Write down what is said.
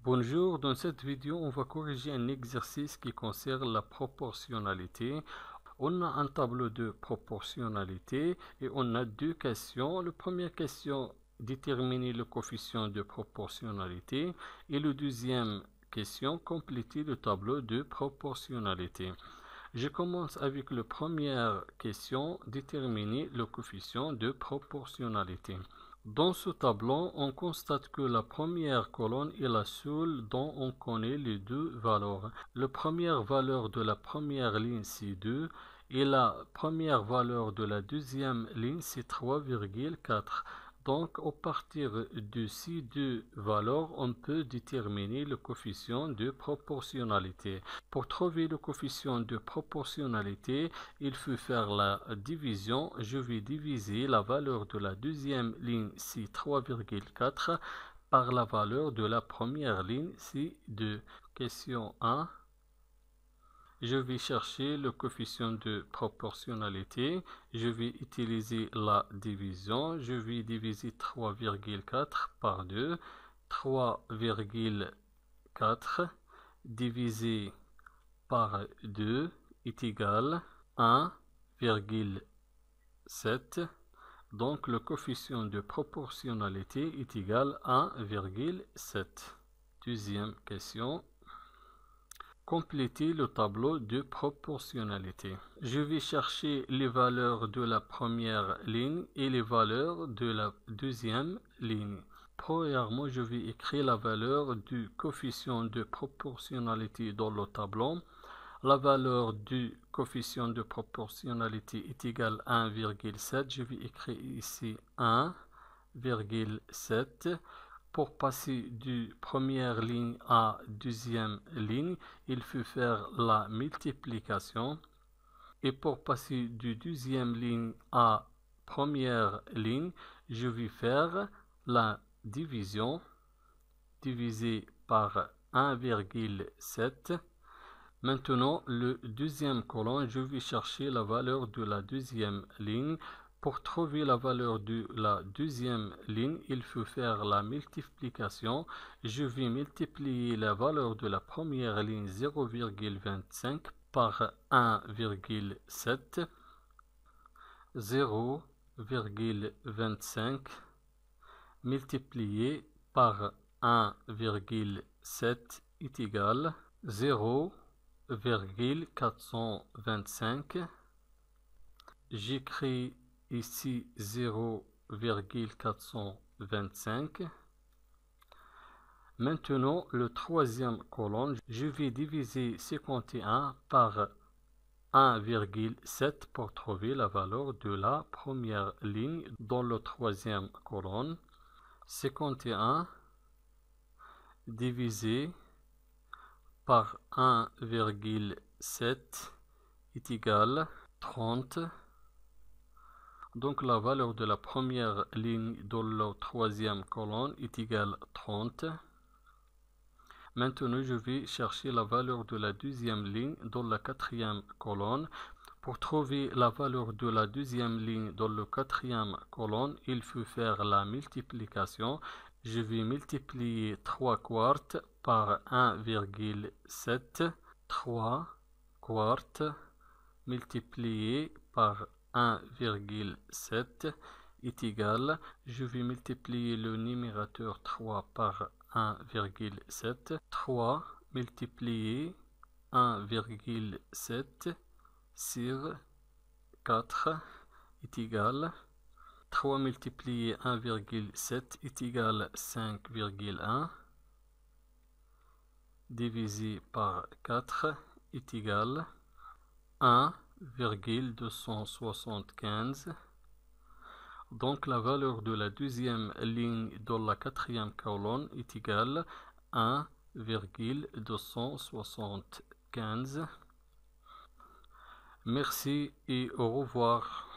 Bonjour, dans cette vidéo, on va corriger un exercice qui concerne la proportionnalité. On a un tableau de proportionnalité et on a deux questions. La première question, déterminer le coefficient de proportionnalité et la deuxième question, compléter le tableau de proportionnalité. Je commence avec la première question, déterminer le coefficient de proportionnalité. Dans ce tableau, on constate que la première colonne est la seule dont on connaît les deux valeurs. La première valeur de la première ligne, c'est 2, et la première valeur de la deuxième ligne, c'est 3,4. Donc, à partir de ces deux valeurs, on peut déterminer le coefficient de proportionnalité. Pour trouver le coefficient de proportionnalité, il faut faire la division. Je vais diviser la valeur de la deuxième ligne, c'est 3,4, par la valeur de la première ligne, c'est 2. Question 1. Je vais chercher le coefficient de proportionnalité. Je vais utiliser la division. Je vais diviser 3,4 par 2. 3,4 divisé par 2 est égal à 1,7. Donc le coefficient de proportionnalité est égal à 1,7. Deuxième question. Compléter le tableau de proportionnalité. Je vais chercher les valeurs de la première ligne et les valeurs de la deuxième ligne. Premièrement, je vais écrire la valeur du coefficient de proportionnalité dans le tableau. La valeur du coefficient de proportionnalité est égale à 1,7. Je vais écrire ici 1,7. Pour passer du première ligne à deuxième ligne, il faut faire la multiplication. Et pour passer du deuxième ligne à première ligne, je vais faire la division. Divisé par 1,7. Maintenant, le deuxième colonne, je vais chercher la valeur de la deuxième ligne. Pour trouver la valeur de la deuxième ligne, il faut faire la multiplication. Je vais multiplier la valeur de la première ligne 0,25 par 1,7. 0,25 multiplié par 1,7 est égal 0,425. J'écris ici 0,425. Maintenant, le troisième colonne, je vais diviser 51 par 1,7 pour trouver la valeur de la première ligne dans la troisième colonne. 51 divisé par 1,7 est égal 30. Donc la valeur de la première ligne dans la troisième colonne est égale 30. Maintenant, je vais chercher la valeur de la deuxième ligne dans la quatrième colonne. Pour trouver la valeur de la deuxième ligne dans la quatrième colonne, il faut faire la multiplication. Je vais multiplier 3 quarts par 1,7. 3 quarts multiplié par 1,7 est égal. Je vais multiplier le numérateur 3 par 1,7. 3 multiplié 1,7 sur 4 est égal 3 multiplié 1,7 est égal 5,1 divisé par 4 est égal 1,275. Donc la valeur de la deuxième ligne dans la quatrième colonne est égale 1,275. Merci et au revoir.